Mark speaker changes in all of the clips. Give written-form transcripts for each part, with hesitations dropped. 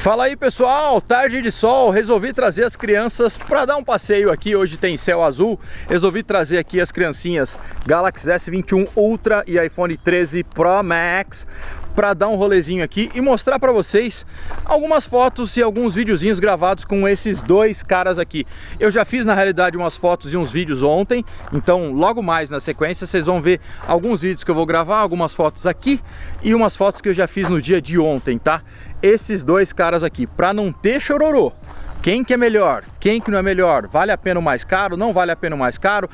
Speaker 1: Fala aí pessoal, tarde de sol, resolvi trazer as crianças para dar um passeio aqui. Hoje tem céu azul, resolvi trazer aqui as criancinhas Galaxy S21 Ultra e iPhone 13 Pro Max para dar um rolezinho aqui e mostrar para vocês algumas fotos e alguns videozinhos gravados com esses dois caras aqui. Eu já fiz na realidade umas fotos e uns vídeos ontem, então logo mais na sequência vocês vão ver alguns vídeos que eu vou gravar, algumas fotos aqui e umas fotos que eu já fiz no dia de ontem, tá? Esses dois caras aqui, para não ter chororô. Quem que é melhor? Quem que não é melhor? Vale a pena o mais caro? Não vale a pena o mais caro?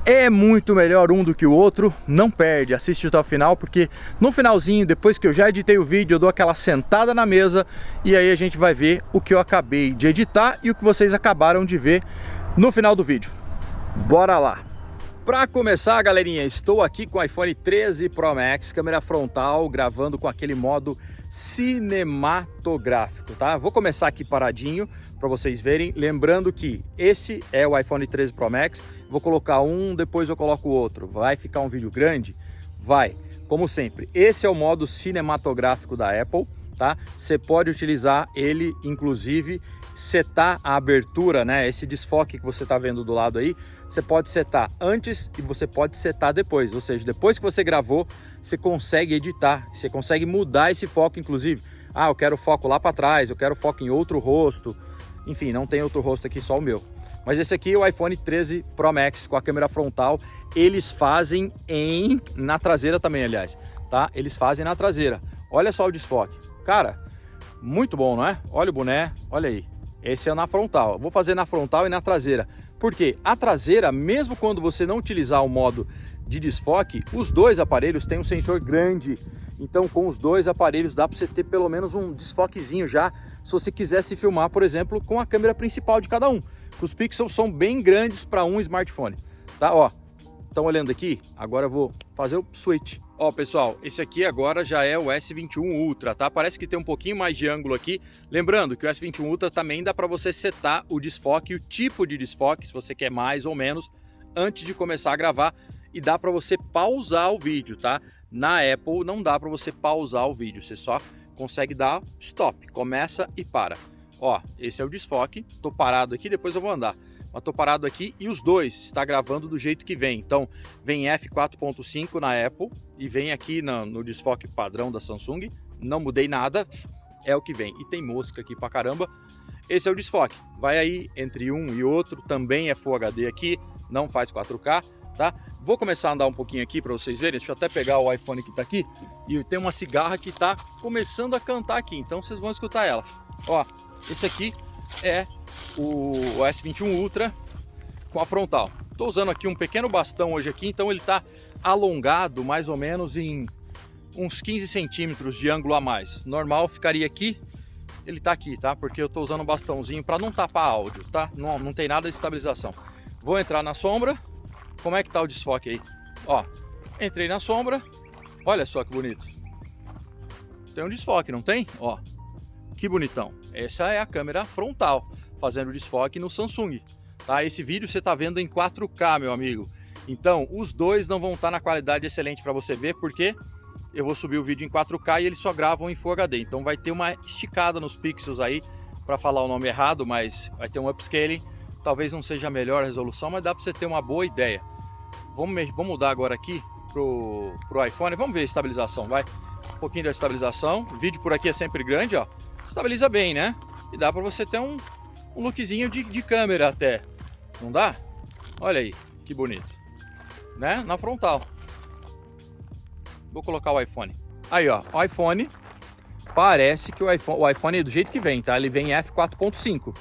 Speaker 1: É muito melhor um do que o outro? Não perde, assiste até o final, porque no finalzinho, depois que eu já editei o vídeo, eu dou aquela sentada na mesa e aí a gente vai ver o que eu acabei de editar e o que vocês acabaram de ver no final do vídeo. Bora lá! Para começar, galerinha, estou aqui com o iPhone 13 Pro Max, câmera frontal, gravando com aquele modo cinematográfico, tá? Vou começar aqui paradinho para vocês verem, lembrando que esse é o iPhone 13 Pro Max, vou colocar um, depois eu coloco o outro, vai ficar um vídeo grande? Vai, como sempre, esse é o modo cinematográfico da Apple, tá? Você pode utilizar ele, inclusive, setar a abertura, né? Esse desfoque que você tá vendo do lado aí, você pode setar antes e você pode setar depois, ou seja, depois que você gravou, você consegue editar, você consegue mudar esse foco, inclusive, ah, eu quero foco lá para trás, eu quero foco em outro rosto, enfim, não tem outro rosto aqui, só o meu. Mas esse aqui é o iPhone 13 Pro Max com a câmera frontal, eles fazem na traseira também, aliás, tá? Eles fazem na traseira, olha só o desfoque, cara, muito bom, não é? Olha o boné, olha aí. Esse é na frontal, vou fazer na frontal e na traseira, porque a traseira, mesmo quando você não utilizar o modo de desfoque, os dois aparelhos têm um sensor grande, então com os dois aparelhos dá para você ter pelo menos um desfoquezinho já, se você quisesse filmar, por exemplo, com a câmera principal de cada um. Os pixels são bem grandes para um smartphone, tá? Ó, estão olhando aqui? Agora eu vou fazer o switch. Ó, pessoal, esse aqui agora já é o S21 Ultra, tá? Parece que tem um pouquinho mais de ângulo aqui. Lembrando que o S21 Ultra também dá para você setar o desfoque, o tipo de desfoque, se você quer mais ou menos, antes de começar a gravar. E dá para você pausar o vídeo, tá? Na Apple não dá para você pausar o vídeo, você só consegue dar stop, começa e para. Ó, esse é o desfoque, tô parado aqui, depois eu vou andar. Mas tô parado aqui e os dois está gravando do jeito que vem. Então, vem f4.5 na Apple e vem aqui no desfoque padrão da Samsung. Não mudei nada, é o que vem. E tem mosca aqui pra caramba. Esse é o desfoque. Vai aí entre um e outro, também é Full HD aqui, não faz 4K, tá? Vou começar a andar um pouquinho aqui para vocês verem. Deixa eu até pegar o iPhone que tá aqui. E tem uma cigarra que tá começando a cantar aqui, então vocês vão escutar ela. Ó, esse aqui é o S21 Ultra com a frontal. Estou usando aqui um pequeno bastão hoje aqui, então ele está alongado mais ou menos em uns 15 centímetros de ângulo a mais. Normal ficaria aqui, ele está aqui, tá? Porque eu estou usando um bastãozinho para não tapar áudio, tá? Não tem nada de estabilização. Vou entrar na sombra. Como é que tá o desfoque aí? Ó, entrei na sombra, olha só que bonito. Tem um desfoque, não tem? Ó, que bonitão. Essa é a câmera frontal, fazendo desfoque no Samsung, tá? Esse vídeo você tá vendo em 4K, meu amigo. Então, os dois não vão estar na qualidade excelente para você ver, porque eu vou subir o vídeo em 4K e eles só gravam em Full HD. Então vai ter uma esticada nos pixels aí, para falar o nome errado, mas vai ter um upscaling. Talvez não seja a melhor resolução, mas dá para você ter uma boa ideia. Vamos mudar agora aqui pro iPhone. Vamos ver a estabilização, vai. Um pouquinho da estabilização. O vídeo por aqui é sempre grande, ó. Estabiliza bem, né? E dá para você ter um lookzinho de câmera até. Não dá? Olha aí, que bonito. Né? Na frontal. Vou colocar o iPhone. Aí, ó, o iPhone. Parece que o iPhone é do jeito que vem, tá? Ele vem f4.5.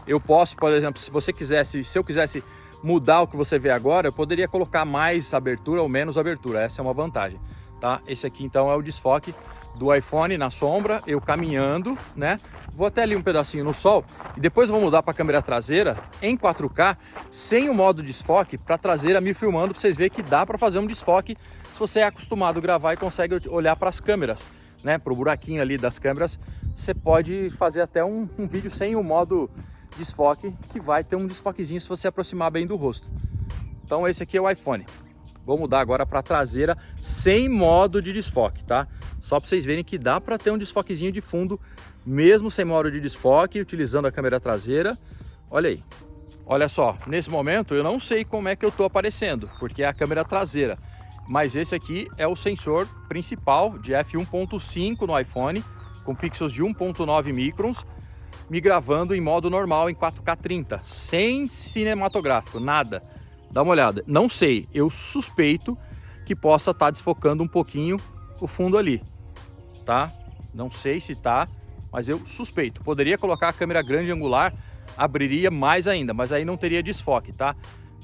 Speaker 1: Eu posso, por exemplo, se eu quisesse mudar o que você vê agora, eu poderia colocar mais abertura ou menos abertura. Essa é uma vantagem, tá? Esse aqui, então, é o desfoque do iPhone na sombra, eu caminhando, né? Vou até ali um pedacinho no sol e depois vou mudar para a câmera traseira em 4K, sem o modo desfoque, para a traseira me filmando, para vocês verem que dá para fazer um desfoque se você é acostumado a gravar e consegue olhar para as câmeras, né? Para o buraquinho ali das câmeras, você pode fazer até um vídeo sem o modo desfoque, que vai ter um desfoquezinho se você aproximar bem do rosto. Então esse aqui é o iPhone. Vou mudar agora para a traseira sem modo de desfoque, tá? Só para vocês verem que dá para ter um desfoquezinho de fundo, mesmo sem modo de desfoque, utilizando a câmera traseira. Olha aí. Olha só, nesse momento eu não sei como é que eu estou aparecendo, porque é a câmera traseira. Mas esse aqui é o sensor principal de f1.5 no iPhone, com pixels de 1.9 microns, me gravando em modo normal em 4K 30, sem cinematográfico, nada. Dá uma olhada. Não sei, eu suspeito que possa estar desfocando um pouquinho o fundo ali, tá? Não sei se tá, mas eu suspeito. Poderia colocar a câmera grande angular, abriria mais ainda, mas aí não teria desfoque, tá?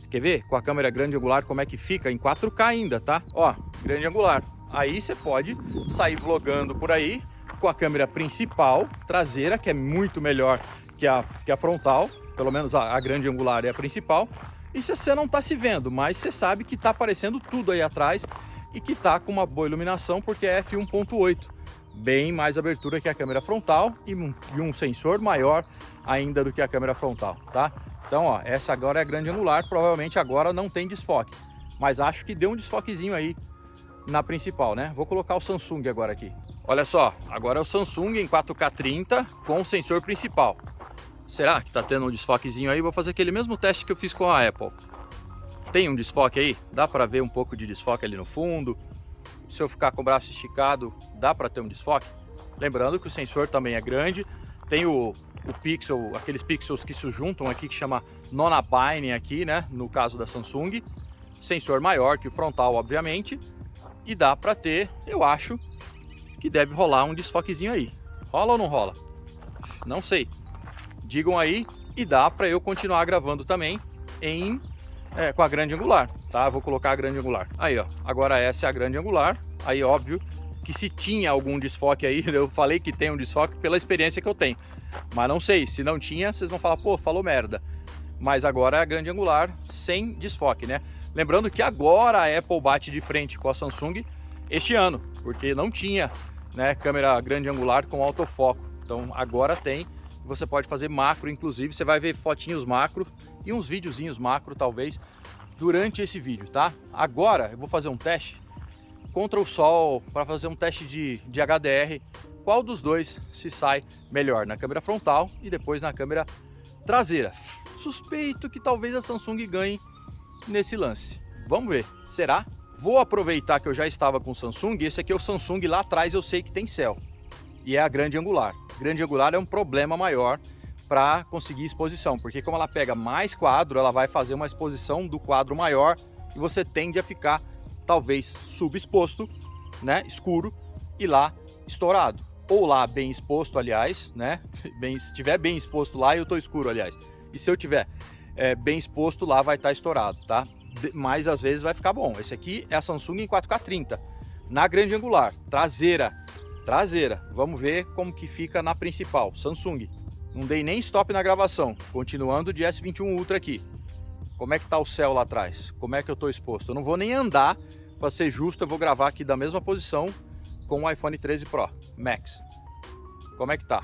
Speaker 1: Quer ver com a câmera grande angular como é que fica? Em 4K ainda, tá? Ó, grande angular. Aí você pode sair vlogando por aí com a câmera principal, traseira, que é muito melhor que a frontal. Pelo menos a grande angular é a principal. E se você não tá se vendo, mas você sabe que tá aparecendo tudo aí atrás e que tá com uma boa iluminação, porque é f1.8. Bem mais abertura que a câmera frontal e um sensor maior ainda do que a câmera frontal, tá? Então, ó, essa agora é a grande angular, provavelmente agora não tem desfoque, mas acho que deu um desfoquezinho aí na principal, né? Vou colocar o Samsung agora aqui. Olha só, agora é o Samsung em 4K 30 com o sensor principal. Será que tá tendo um desfoquezinho aí? Vou fazer aquele mesmo teste que eu fiz com a Apple. Tem um desfoque aí? Dá para ver um pouco de desfoque ali no fundo? Se eu ficar com o braço esticado, dá para ter um desfoque? Lembrando que o sensor também é grande, tem o pixel, aqueles pixels que se juntam aqui, que chama nona binding aqui, né? No caso da Samsung, sensor maior que o frontal, obviamente, e dá para ter, eu acho, que deve rolar um desfoquezinho aí. Rola ou não rola? Não sei. Digam aí, e dá para eu continuar gravando também com a grande angular, tá? Vou colocar a grande angular. Aí, ó, agora essa é a grande angular. Aí, óbvio que se tinha algum desfoque aí, eu falei que tem um desfoque pela experiência que eu tenho. Mas não sei, se não tinha, vocês vão falar, pô, falou merda. Mas agora é a grande angular sem desfoque, né? Lembrando que agora a Apple bate de frente com a Samsung este ano, porque não tinha, né, câmera grande angular com autofoco. Então agora tem, você pode fazer macro, inclusive você vai ver fotinhos macro e uns videozinhos macro talvez durante esse vídeo, tá? Agora eu vou fazer um teste contra o sol para fazer um teste de HDR. Qual dos dois se sai melhor, na câmera frontal e depois na câmera traseira? Suspeito que talvez a Samsung ganhe nesse lance. Vamos ver, será? Vou aproveitar que eu já estava com o Samsung. Esse aqui é o Samsung, lá atrás eu sei que tem céu e é a grande angular. Grande angular é um problema maior para conseguir exposição, porque como ela pega mais quadro, ela vai fazer uma exposição do quadro maior e você tende a ficar talvez subexposto, né, escuro, e lá estourado, ou lá bem exposto, aliás, né, se estiver bem exposto lá, eu tô escuro, aliás, e se eu tiver bem exposto lá, vai estar estourado, tá? Mas às vezes vai ficar bom. Esse aqui é a Samsung em 4K 30 na grande angular, traseira. Vamos ver como que fica na principal, Samsung. Não dei nem stop na gravação, continuando de S21 Ultra aqui. Como é que tá o céu lá atrás? Como é que eu tô exposto? Eu não vou nem andar, para ser justo, eu vou gravar aqui da mesma posição com o iPhone 13 Pro Max. Como é que tá?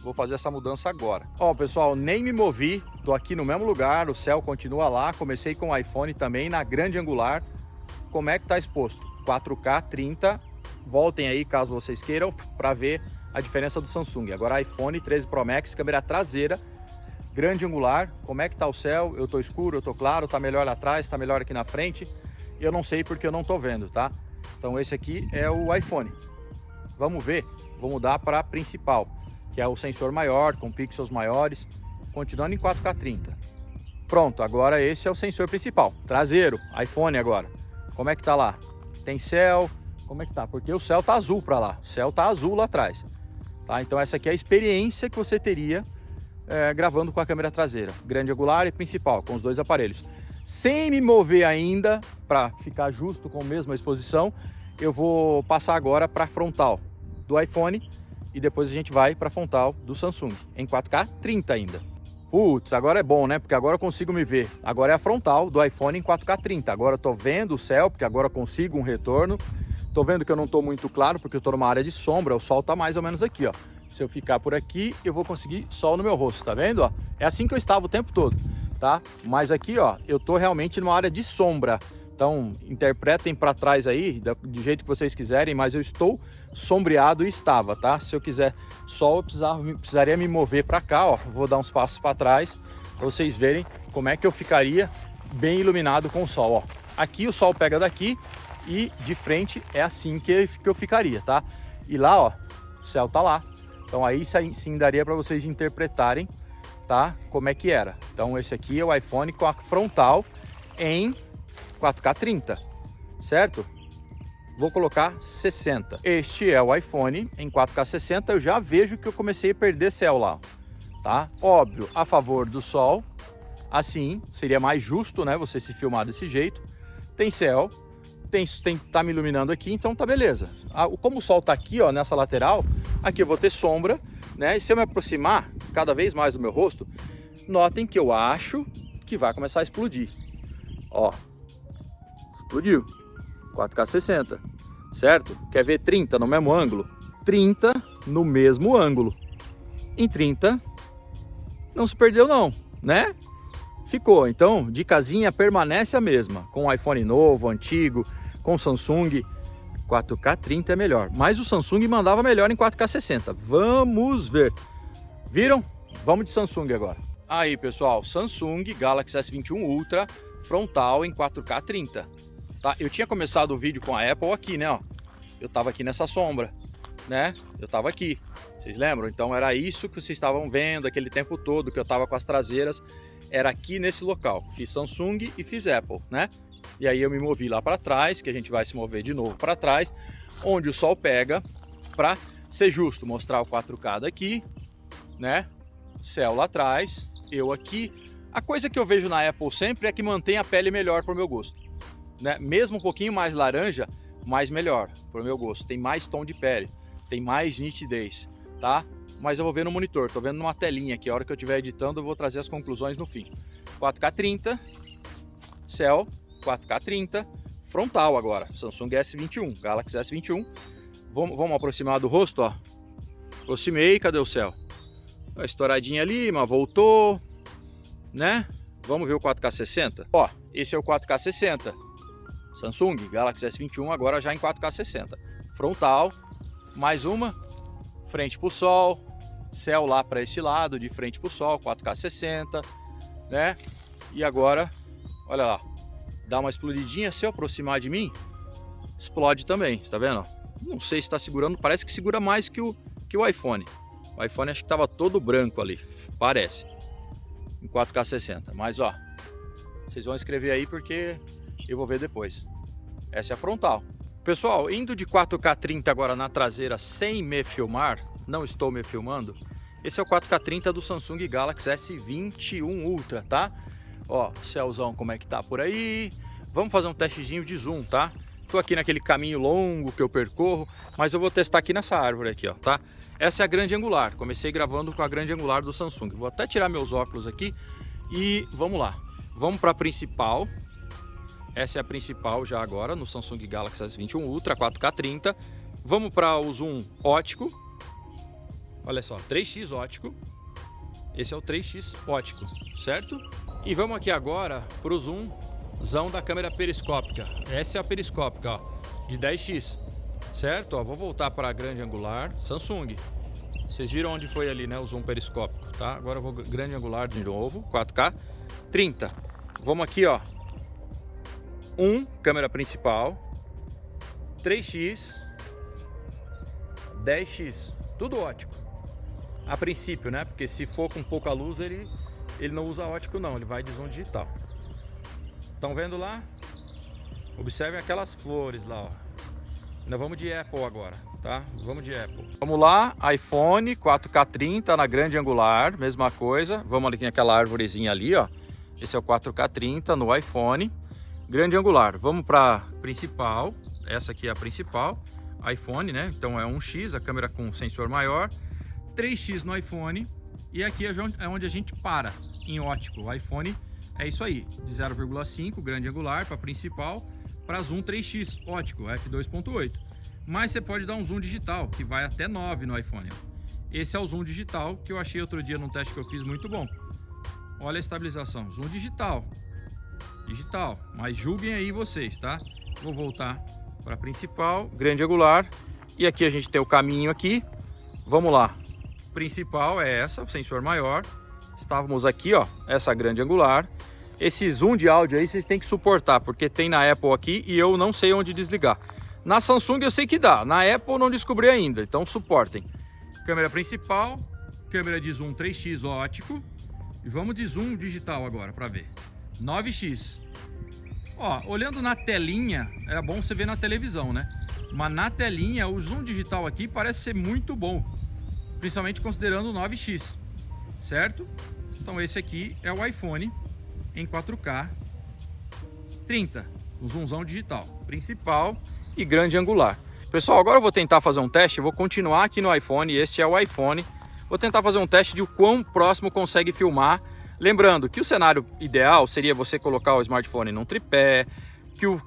Speaker 1: Vou fazer essa mudança agora. Ó, pessoal, nem me movi, tô aqui no mesmo lugar, o céu continua lá. Comecei com o iPhone também na grande angular. Como é que tá exposto? 4K 30. Voltem aí caso vocês queiram para ver a diferença do Samsung. Agora iPhone 13 Pro Max, câmera traseira, grande angular. Como é que tá o céu? Eu tô escuro, eu tô claro, tá melhor lá atrás, tá melhor aqui na frente. Eu não sei porque eu não tô vendo, tá? Então esse aqui é o iPhone. Vamos ver, vou mudar para principal, que é o sensor maior, com pixels maiores, continuando em 4K 30. Pronto, agora esse é o sensor principal, traseiro, iPhone agora. Como é que tá lá? Tem céu, como é que tá? Porque o céu tá azul para lá, o céu tá azul lá atrás. Tá? Então essa aqui é a experiência que você teria gravando com a câmera traseira, grande angular e principal, com os dois aparelhos. Sem me mover ainda, para ficar justo com a mesma exposição, eu vou passar agora para frontal do iPhone e depois a gente vai para frontal do Samsung, em 4K 30 ainda. Putz, agora é bom, né? Porque agora eu consigo me ver. Agora é a frontal do iPhone em 4K 30. Agora eu tô vendo o céu, porque agora eu consigo um retorno. Tô vendo que eu não tô muito claro, porque eu tô numa área de sombra. O sol tá mais ou menos aqui, ó. Se eu ficar por aqui, eu vou conseguir sol no meu rosto, tá vendo, ó? É assim que eu estava o tempo todo, tá? Mas aqui, ó, eu tô realmente numa área de sombra, Então interpretem para trás aí do jeito que vocês quiserem, mas eu estou sombreado e estava, tá? Se eu quiser sol, eu precisaria me mover para cá, ó. Vou dar uns passos para trás para vocês verem como é que eu ficaria bem iluminado com o sol, ó. Aqui o sol pega daqui e de frente é assim que eu ficaria, tá? E lá, ó, o céu tá lá. Então aí sim daria para vocês interpretarem, tá? Como é que era. Então esse aqui é o iPhone com a frontal em 4K 30, certo? Vou colocar 60. Este é o iPhone em 4K 60. Eu já vejo que eu comecei a perder céu lá, tá? Óbvio, a favor do sol. Assim seria mais justo, né? Você se filmar desse jeito. Tem céu, tá me iluminando aqui, então tá beleza. Como o sol tá aqui, ó, nessa lateral, aqui eu vou ter sombra, né? E se eu me aproximar cada vez mais do meu rosto, notem que eu acho que vai começar a explodir. Ó, explodiu. 4K 60, certo? Quer ver 30 no mesmo ângulo? 30 no mesmo ângulo. Em 30 não se perdeu não, né? Ficou. Então, dicasinha permanece a mesma. Com o iPhone novo, antigo, com Samsung, 4K 30 é melhor. Mas o Samsung mandava melhor em 4K 60. Vamos ver. Viram? Vamos de Samsung agora. Aí, pessoal, Samsung Galaxy S21 Ultra frontal em 4K 30. Tá? Eu tinha começado o vídeo com a Apple aqui, né? Ó. Eu tava aqui nessa sombra, né? Eu tava aqui. Vocês lembram? Então era isso que vocês estavam vendo aquele tempo todo que eu tava com as traseiras. Era aqui nesse local. Fiz Samsung e fiz Apple, né? E aí eu me movi lá para trás, que a gente vai se mover de novo para trás, onde o sol pega, para ser justo, mostrar o 4K daqui, né? Céu lá atrás, eu aqui. A coisa que eu vejo na Apple sempre é que mantém a pele melhor para o meu gosto, né? Mesmo um pouquinho mais laranja, mais melhor para o meu gosto. Tem mais tom de pele, tem mais nitidez, tá? Mas eu vou ver no monitor, tô vendo numa telinha aqui. A hora que eu estiver editando, eu vou trazer as conclusões no fim. 4K 30, céu, 4K 30, frontal agora, Samsung S21, Galaxy S21. Vamos aproximar do rosto, ó. Aproximei, cadê o céu? Uma estouradinha ali, mas voltou, né? Vamos ver o 4K 60. Ó, esse é o 4K 60. Samsung Galaxy S21 agora já em 4K 60. Frontal, mais uma, frente pro sol, céu lá para esse lado, de frente pro sol, 4K 60, né? E agora, olha lá, dá uma explodidinha, se eu aproximar de mim, explode também, tá vendo? Não sei se está segurando, parece que segura mais que o iPhone. O iPhone acho que estava todo branco ali, parece, em 4K 60. Mas ó, vocês vão escrever aí porque eu vou ver depois. Essa é a frontal. Pessoal, indo de 4K 30 agora na traseira sem me filmar, não estou me filmando, esse é o 4K 30 do Samsung Galaxy S21 Ultra, tá? Ó, céuzão como é que tá por aí. Vamos fazer um testezinho de zoom, tá? Tô aqui naquele caminho longo que eu percorro, mas eu vou testar aqui nessa árvore aqui, ó, tá? Essa é a grande angular, comecei gravando com a grande angular do Samsung. Vou até tirar meus óculos aqui e vamos lá. Vamos para a principal. Essa é a principal já agora no Samsung Galaxy S21 Ultra 4K 30. Vamos para o zoom ótico. Olha só, 3x ótico. Esse é o 3x ótico, certo? E vamos aqui agora para o zoomzão da câmera periscópica. Essa é a periscópica, ó, de 10x, certo? Ó, vou voltar para a grande angular Samsung. Vocês viram onde foi ali, né, o zoom periscópico, tá? Agora eu vou grande angular de novo, 4K 30. Vamos aqui, ó. Câmera principal, 3x, 10x, tudo ótico. A princípio, né? Porque se for com pouca luz, ele não usa ótico não, ele vai de zoom digital. Estão vendo lá? Observem aquelas flores lá, ó. Nós vamos de Apple agora, tá? Vamos de Apple. Vamos lá, iPhone 4K 30 na grande angular, mesma coisa. Vamos ali naquela árvorezinha ali, ó. Esse é o 4K 30 no iPhone. Grande angular, vamos para principal, essa aqui é a principal, iPhone, né? Então é 1x, a câmera com sensor maior, 3x no iPhone, e aqui é onde a gente para, em ótico. O iPhone é isso aí, de 0,5, grande angular para principal, para zoom 3x, ótico, f2.8. Mas você pode dar um zoom digital, que vai até 9 no iPhone. Esse é o zoom digital, que eu achei outro dia num teste que eu fiz muito bom. Olha a estabilização, zoom digital. digital, mas julguem aí vocês, tá? Vou voltar para a principal, grande angular, e aqui a gente tem o caminho aqui. Vamos lá, principal é essa, o sensor maior. Estávamos aqui, ó, essa grande angular. Esse zoom de áudio aí vocês têm que suportar, porque tem na Apple aqui e eu não sei onde desligar. Na Samsung eu sei que dá, na Apple não descobri ainda, então suportem. Câmera principal, câmera de zoom 3x ótico, e vamos de zoom digital agora para ver. 9x. Ó, olhando na telinha, é bom você ver na televisão, né? Mas na telinha, o zoom digital aqui parece ser muito bom, principalmente considerando o 9x, certo? Então esse aqui é o iPhone em 4K 30, o zoomzão digital, principal e grande angular. Pessoal, agora eu vou tentar fazer um teste, eu vou continuar aqui no iPhone, esse é o iPhone. Vou tentar fazer um teste de o quão próximo consegue filmar. Lembrando que o cenário ideal seria você colocar o smartphone num tripé,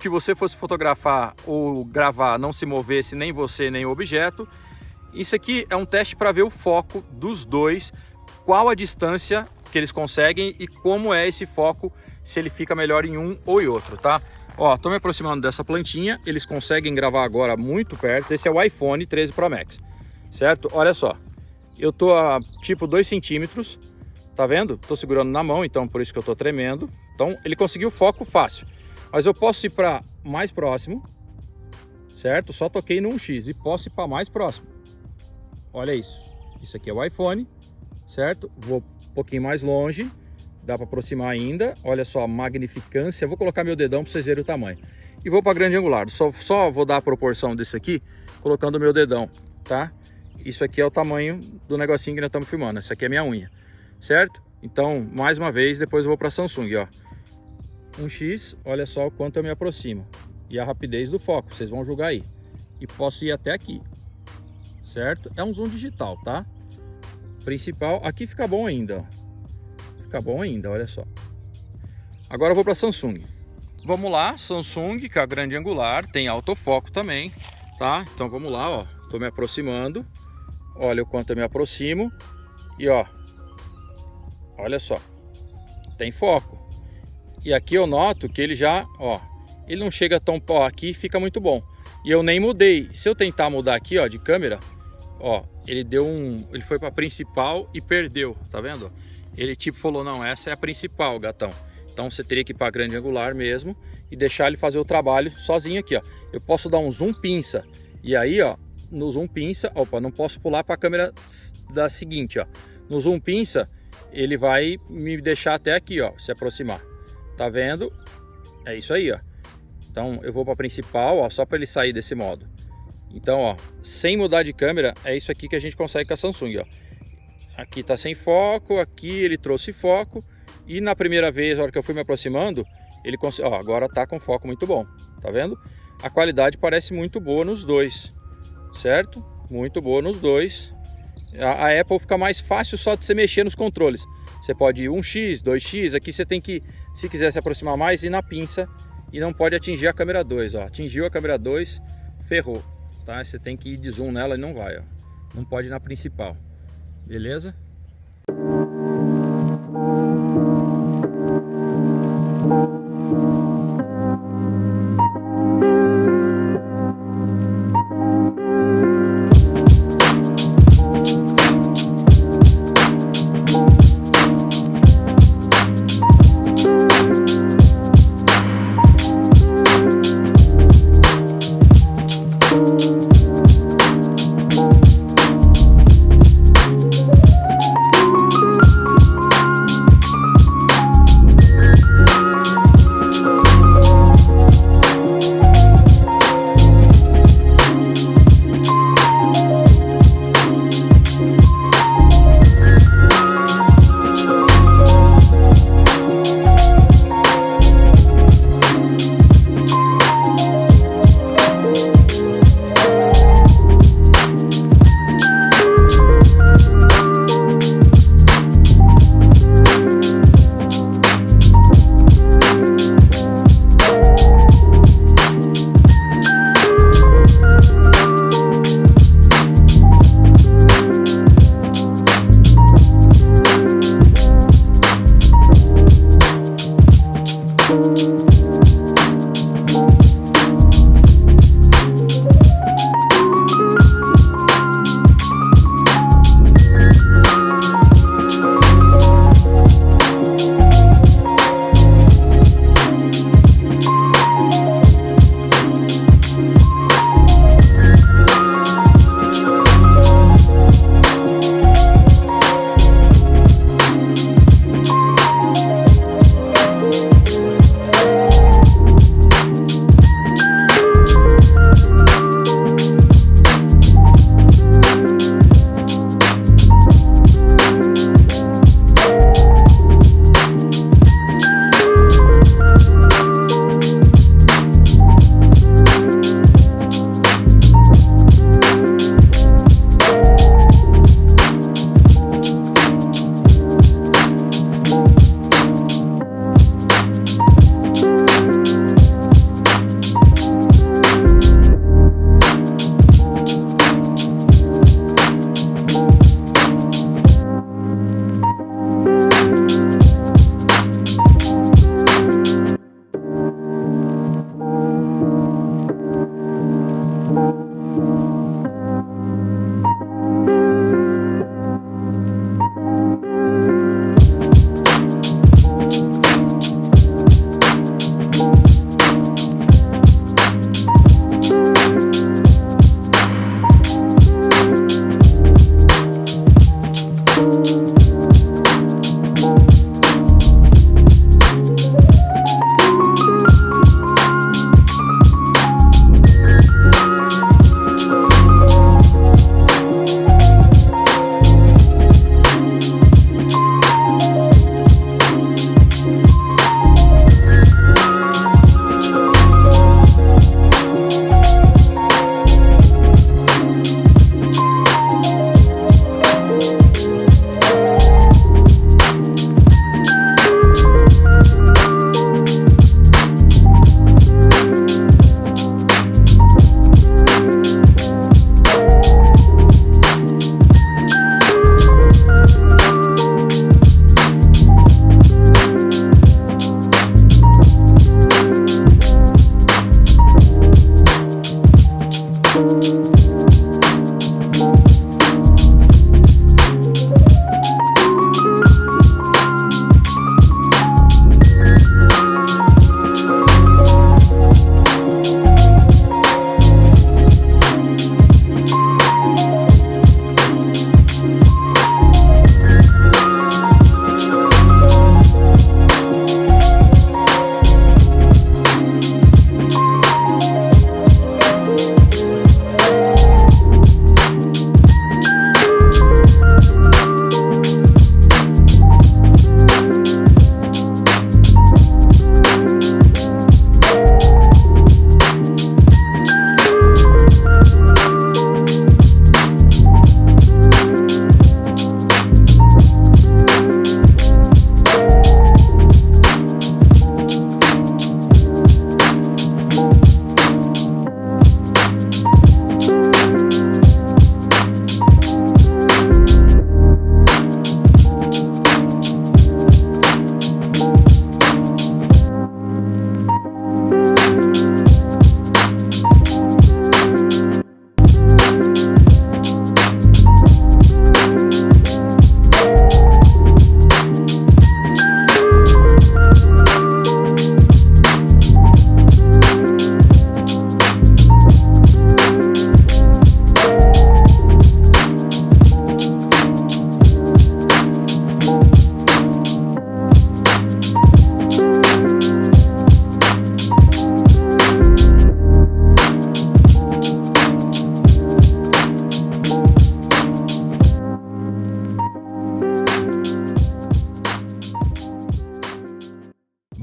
Speaker 1: que você fosse fotografar ou gravar não se movesse nem você nem o objeto. Isso aqui é um teste para ver o foco dos dois, qual a distância que eles conseguem e como é esse foco, se ele fica melhor em um ou em outro, tá? Ó, tô me aproximando dessa plantinha, eles conseguem gravar agora muito perto. Esse é o iPhone 13 Pro Max, certo? Olha só. Eu tô a tipo 2 centímetros, tá vendo? Tô segurando na mão, então por isso que eu tô tremendo. Então ele conseguiu foco fácil. Mas eu posso ir para mais próximo, certo? Só toquei no 1x e posso ir para mais próximo. Olha isso. Isso aqui é o iPhone, certo? Vou um pouquinho mais longe, dá para aproximar ainda. Olha só a magnificância. Vou colocar meu dedão para vocês verem o tamanho. E vou para grande angular. Só vou dar a proporção desse aqui colocando o meu dedão, tá? Isso aqui é o tamanho do negocinho que nós estamos filmando. Essa aqui é a minha unha, certo? Então, mais uma vez, depois eu vou para Samsung, ó. 1x, olha só o quanto eu me aproximo. E a rapidez do foco, vocês vão julgar aí. E posso ir até aqui, certo? É um zoom digital, tá? Principal, aqui fica bom ainda, ó. Fica bom ainda, olha só. Agora eu vou para Samsung. Vamos lá, Samsung, que é a grande angular, tem autofoco também, tá? Então vamos lá, ó. Tô me aproximando. Olha o quanto eu me aproximo. E ó, olha só, tem foco. E aqui eu noto que ele já, ó, ele não chega tão, ó, aqui fica muito bom. E eu nem mudei. Se eu tentar mudar aqui, ó, de câmera, ó, ele deu ele foi para principal e perdeu, tá vendo? Ele tipo falou, não, essa é a principal, gatão. Então você teria que ir para grande angular mesmo e deixar ele fazer o trabalho sozinho aqui, ó. Eu posso dar um zoom pinça. E aí, ó, no zoom pinça, opa, não posso pular para a câmera da seguinte, ó. No zoom pinça, ele vai me deixar até aqui, ó, se aproximar. Tá vendo? É isso aí, ó. Então eu vou para a principal, ó, só para ele sair desse modo. Então, ó, sem mudar de câmera, é isso aqui que a gente consegue com a Samsung, ó. Aqui tá sem foco, aqui ele trouxe foco e na primeira vez, na hora que eu fui me aproximando, ele conseguiu, ó, agora tá com foco muito bom. Tá vendo? A qualidade parece muito boa nos dois. Certo? Muito boa nos dois. A Apple fica mais fácil só de você mexer nos controles. Você pode ir 1x, 2x, aqui você tem que, se quiser se aproximar mais, ir na pinça e não pode atingir a câmera 2, ó. Atingiu a câmera 2, ferrou, tá? Você tem que ir de zoom nela e não vai, ó. Não pode ir na principal. Beleza?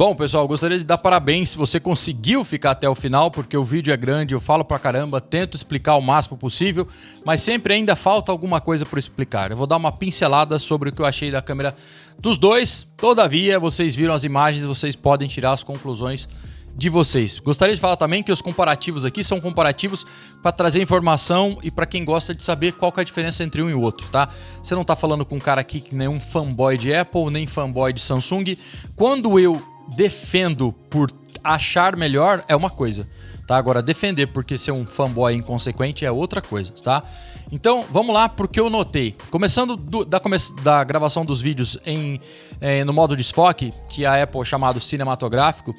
Speaker 1: Bom, pessoal, gostaria de dar parabéns se você conseguiu ficar até o final, porque o vídeo é grande, eu falo pra caramba, tento explicar o máximo possível, mas sempre ainda falta alguma coisa por explicar. Eu vou dar uma pincelada sobre o que eu achei da câmera dos dois, todavia, vocês viram as imagens, vocês podem tirar as conclusões de vocês. Gostaria de falar também que os comparativos aqui são comparativos para trazer informação e para quem gosta de saber qual que é a diferença entre um e o outro, tá? Você não tá falando com um cara aqui que nem um fanboy de Apple, nem fanboy de Samsung. Quando eu defendo por achar melhor é uma coisa, tá? Agora defender porque ser um fanboy inconsequente é outra coisa, tá? Então vamos lá porque eu notei. Começando da gravação dos vídeos no modo desfoque, que a Apple é chamado cinematográfico,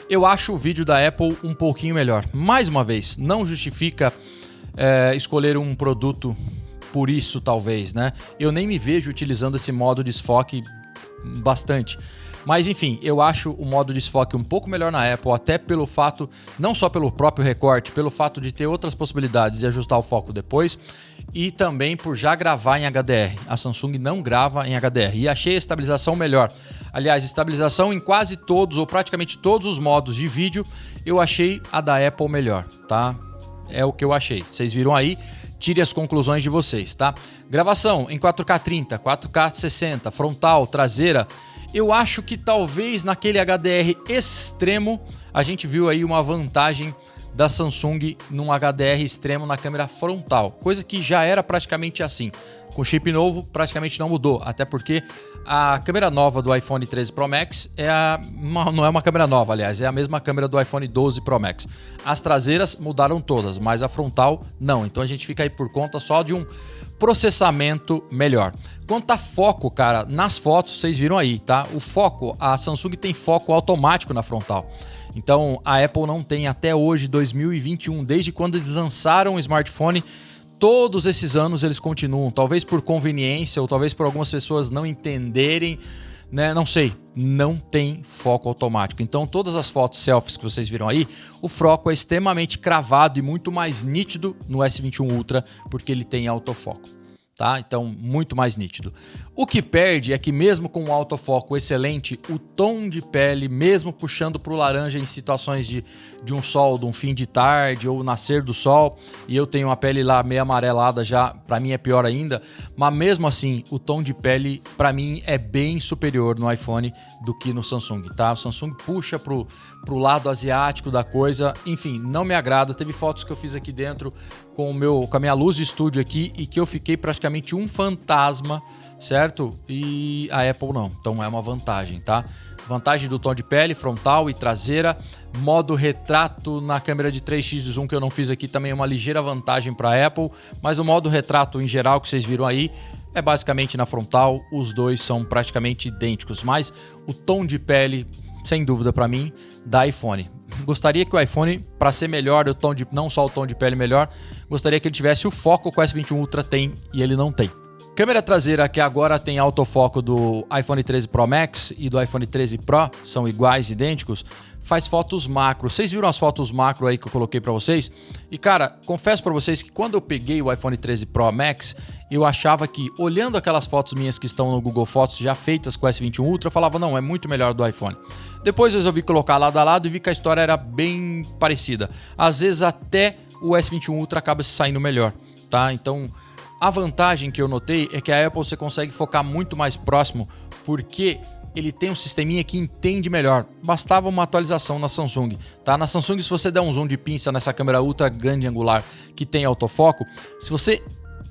Speaker 1: eu acho o vídeo da Apple um pouquinho melhor. Mais uma vez, não justifica escolher um produto por isso talvez, né? Eu nem me vejo utilizando esse modo desfoque bastante. Mas enfim, eu acho o modo desfoque um pouco melhor na Apple, até pelo fato, não só pelo próprio recorte, pelo fato de ter outras possibilidades de ajustar o foco depois e também por já gravar em HDR. A Samsung não grava em HDR e achei a estabilização melhor. Aliás, estabilização em quase todos ou praticamente todos os modos de vídeo, eu achei a da Apple melhor, tá? É o que eu achei. Vocês viram aí? Tire as conclusões de vocês, tá? Gravação em 4K 30, 4K 60, frontal, traseira. Eu acho que talvez naquele HDR extremo a gente viu aí uma vantagem da Samsung num HDR extremo na câmera frontal, coisa que já era praticamente assim. Com chip novo praticamente não mudou, até porque a câmera nova do iPhone 13 Pro Max não é uma câmera nova, aliás, é a mesma câmera do iPhone 12 Pro Max. As traseiras mudaram todas, mas a frontal não, então a gente fica aí por conta só de um processamento melhor. Quanto a foco, cara, nas fotos, vocês viram aí, tá? O foco, a Samsung tem foco automático na frontal. Então, a Apple não tem até hoje, 2021, desde quando eles lançaram o smartphone, todos esses anos eles continuam. Talvez por conveniência ou talvez por algumas pessoas não entenderem, né? Não sei, não tem foco automático. Então, todas as fotos selfies que vocês viram aí, o foco é extremamente cravado e muito mais nítido no S21 Ultra, porque ele tem autofoco. Tá? Então, muito mais nítido. O que perde é que mesmo com um autofoco excelente, o tom de pele, mesmo puxando para o laranja em situações de um sol, de um fim de tarde ou nascer do sol, e eu tenho uma pele lá meio amarelada já, para mim é pior ainda, mas mesmo assim, o tom de pele para mim é bem superior no iPhone do que no Samsung, tá? O Samsung puxa pro lado asiático da coisa, enfim, não me agrada. Teve fotos que eu fiz aqui dentro com a minha luz de estúdio aqui e que eu fiquei praticamente um fantasma, certo? E a Apple não, então é uma vantagem, tá? Vantagem do tom de pele, frontal e traseira. Modo retrato na câmera de 3x de zoom que eu não fiz aqui também é uma ligeira vantagem para a Apple, mas o modo retrato em geral que vocês viram aí é basicamente na frontal, os dois são praticamente idênticos, mas o tom de pele, sem dúvida para mim, da iPhone. Gostaria que o iPhone, para ser melhor, não só o tom de pele melhor, gostaria que ele tivesse o foco que o S21 Ultra tem e ele não tem. Câmera traseira que agora tem autofoco do iPhone 13 Pro Max e do iPhone 13 Pro, são iguais, idênticos, faz fotos macro. Vocês viram as fotos macro aí que eu coloquei para vocês? E cara, confesso para vocês que quando eu peguei o iPhone 13 Pro Max, eu achava que, olhando aquelas fotos minhas que estão no Google Fotos já feitas com o S21 Ultra, eu falava, não, é muito melhor do iPhone. Depois eu resolvi colocar lado a lado e vi que a história era bem parecida. Às vezes até o S21 Ultra acaba se saindo melhor, tá? Então, a vantagem que eu notei é que a Apple você consegue focar muito mais próximo, porque ele tem um sisteminha que entende melhor. Bastava uma atualização na Samsung, tá? Na Samsung, se você der um zoom de pinça nessa câmera ultra grande angular que tem autofoco, se você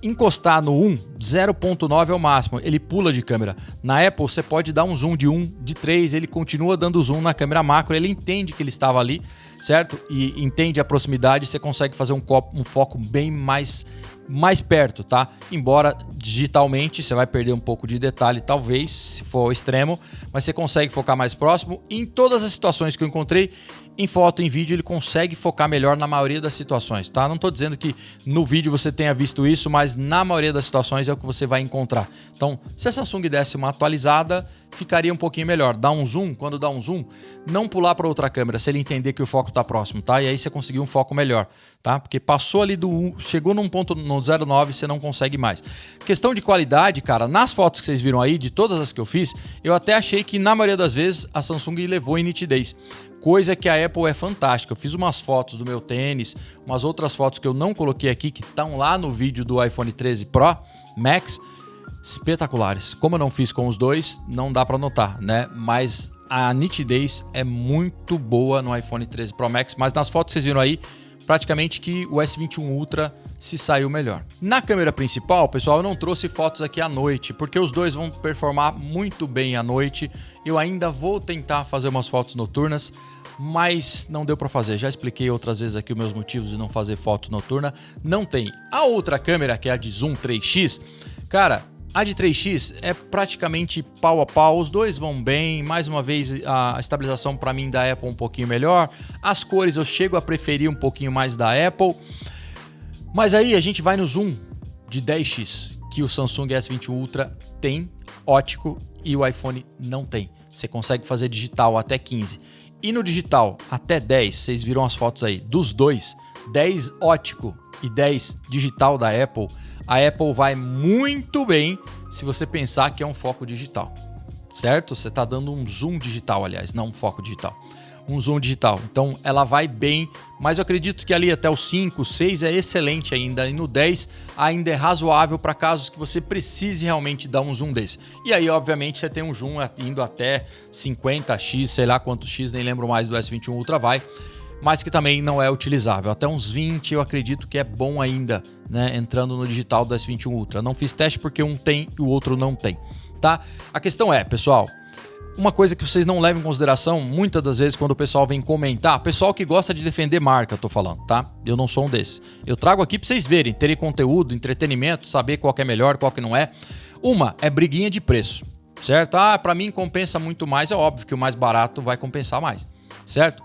Speaker 1: encostar no 1, 0.9 é o máximo, ele pula de câmera. Na Apple, você pode dar um zoom de 1, de 3, ele continua dando zoom na câmera macro, ele entende que ele estava ali, certo? E entende a proximidade, você consegue fazer um foco bem mais perto, tá? Embora digitalmente você vai perder um pouco de detalhe, talvez, se for ao extremo, mas você consegue focar mais próximo. E em todas as situações que eu encontrei,
Speaker 2: em foto, em vídeo, ele consegue focar melhor na maioria das situações, tá? Não estou dizendo que no vídeo você tenha visto isso, mas na maioria das situações é o que você vai encontrar. Então, se a Samsung desse uma atualizada, ficaria um pouquinho melhor. Dá um zoom, quando dá um zoom, não pular para outra câmera, se ele entender que o foco está próximo, tá? E aí você conseguiu um foco melhor, tá? Porque passou ali do 1, chegou num ponto no 0,9, você não consegue mais. Questão de qualidade, cara, nas fotos que vocês viram aí, de todas as que eu fiz, eu até achei que na maioria das vezes a Samsung levou em nitidez. Coisa que a Apple é fantástica. Eu fiz umas fotos do meu tênis, umas outras fotos que eu não coloquei aqui, que estão lá no vídeo do iPhone 13 Pro Max, espetaculares. Como eu não fiz com os dois, não dá para notar, né? Mas a nitidez é muito boa no iPhone 13 Pro Max, mas nas fotos que vocês viram aí, praticamente que o S21 Ultra se saiu melhor. Na câmera principal, pessoal, eu não trouxe fotos aqui à noite, porque os dois vão performar muito bem à noite. Eu ainda vou tentar fazer umas fotos noturnas, mas não deu para fazer. Já expliquei outras vezes aqui os meus motivos de não fazer foto noturna. Não tem. A outra câmera, que é a de zoom 3x, cara, a de 3x é praticamente pau a pau, os dois vão bem. Mais uma vez, a estabilização para mim da Apple um pouquinho melhor. As cores eu chego a preferir um pouquinho mais da Apple. Mas aí a gente vai no zoom de 10x, que o Samsung S21 Ultra tem ótico e o iPhone não tem. Você consegue fazer digital até 15. E no digital até 10, vocês viram as fotos aí, dos dois, 10 ótico e 10 digital da Apple, a Apple vai muito bem se você pensar que é um foco digital, certo? Você está dando um zoom digital, aliás, não um foco digital. Um zoom digital. Então ela vai bem, mas eu acredito que ali até o 5, 6 é excelente ainda. E no 10 ainda é razoável para casos que você precise realmente dar um zoom desse. E aí, obviamente, você tem um zoom indo até 50x, sei lá quantos x, nem lembro mais do S21 Ultra vai, mas que também não é utilizável. Até uns 20 eu acredito que é bom ainda, né? Entrando no digital do S21 Ultra. Não fiz teste porque um tem e o outro não tem, tá? A questão é, pessoal, uma coisa que vocês não levam em consideração muitas das vezes quando o pessoal vem comentar, pessoal que gosta de defender marca, eu tô falando, tá? Eu não sou um desses. Eu trago aqui pra vocês verem, terem conteúdo, entretenimento, saber qual que é melhor, qual que não é. Uma é briguinha de preço, certo? Ah, pra mim compensa muito mais, é óbvio que o mais barato vai compensar mais, certo?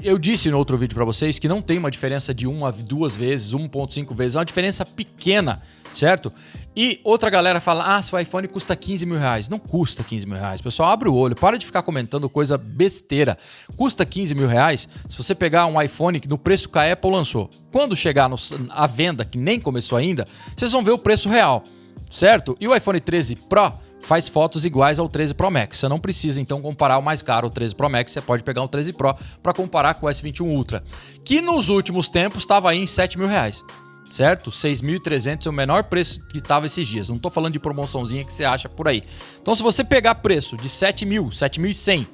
Speaker 2: Eu disse no outro vídeo para vocês que não tem uma diferença de 1 a 2 vezes, 1,5 vezes, é uma diferença pequena, certo? E outra galera fala, ah, seu iPhone custa 15 mil reais. Não custa 15 mil reais, pessoal, abre o olho, para de ficar comentando coisa besteira. Custa 15 mil reais se você pegar um iPhone no preço que a Apple lançou. Quando chegar à venda, que nem começou ainda, vocês vão ver o preço real, certo? E o iPhone 13 Pro faz fotos iguais ao 13 Pro Max. Você não precisa, então, comparar o mais caro, o 13 Pro Max. Você pode pegar o 13 Pro para comparar com o S21 Ultra, que nos últimos tempos estava aí em 7 mil reais, certo? 6.300 é o menor preço que estava esses dias. Não estou falando de promoçãozinha que você acha por aí. Então, se você pegar preço de 7 mil, 7.100,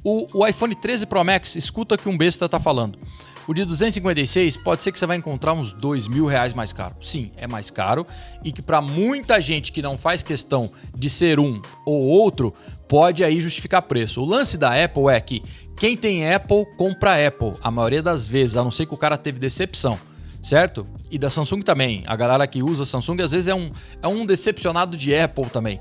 Speaker 2: o iPhone 13 Pro Max, escuta o que um besta está falando. O de 256 pode ser que você vai encontrar uns 2 mil reais mais caro. Sim, é mais caro e que para muita gente que não faz questão de ser um ou outro, pode aí justificar preço. O lance da Apple é que quem tem Apple, compra Apple. A maioria das vezes, a não ser que o cara teve decepção, certo? E da Samsung também. A galera que usa Samsung às vezes é um decepcionado de Apple também.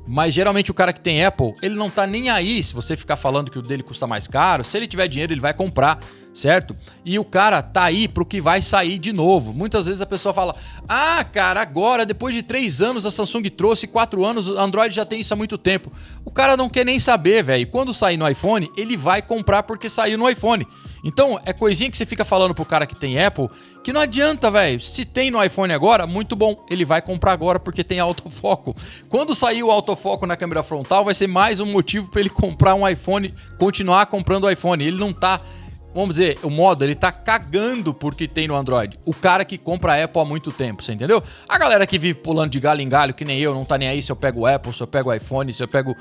Speaker 2: Mas geralmente o cara que tem Apple, ele não tá nem aí se você ficar falando que o dele custa mais caro. Se ele tiver dinheiro, ele vai comprar, certo? E o cara tá aí pro que vai sair de novo. Muitas vezes a pessoa fala, ah, cara, agora, depois de 3 anos a Samsung trouxe, 4 anos, o Android já tem isso há muito tempo. O cara não quer nem saber, velho. Quando sair no iPhone, ele vai comprar porque saiu no iPhone. Então, é coisinha que você fica falando pro cara que tem Apple, que não adianta, velho. Se tem no iPhone agora, muito bom. Ele vai comprar agora porque tem autofoco. Quando sair o autofoco na câmera frontal, vai ser mais um motivo para ele comprar um iPhone, continuar comprando o iPhone. Ele não tá, vamos dizer, o modo, ele tá cagando porque tem no Android. O cara que compra a Apple há muito tempo, você entendeu? A galera que vive pulando de galho em galho, que nem eu, não tá nem aí se eu pego o Apple, se eu pego o iPhone, se eu pego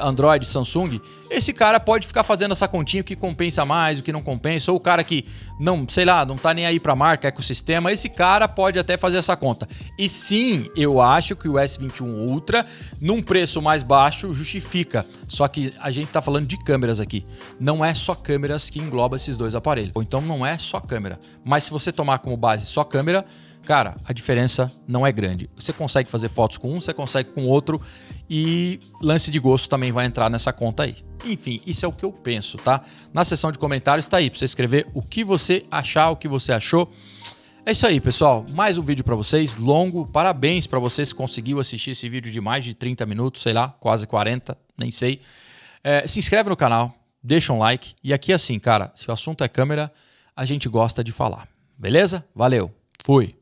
Speaker 2: Android, Samsung, esse cara pode ficar fazendo essa continha, o que compensa mais, o que não compensa, ou o cara que não, sei lá, não tá nem aí pra marca, ecossistema, esse cara pode até fazer essa conta. E sim, eu acho que o S21 Ultra, num preço mais baixo, justifica. Só que a gente tá falando de câmeras aqui. Não é só câmeras que engloba esses dois aparelhos. Ou então não é só câmera. Mas se você tomar como base só câmera, cara, a diferença não é grande. Você consegue fazer fotos com um, você consegue com outro, e lance de gosto também vai entrar nessa conta aí. Enfim, isso é o que eu penso, tá? Na seção de comentários tá aí para você escrever o que você achar, o que você achou. É isso aí, pessoal. Mais um vídeo para vocês, longo. Parabéns para você se conseguiu assistir esse vídeo de mais de 30 minutos, sei lá, quase 40, nem sei. Se inscreve no canal, deixa um like. E aqui assim, cara, se o assunto é câmera, a gente gosta de falar. Beleza? Valeu. Fui.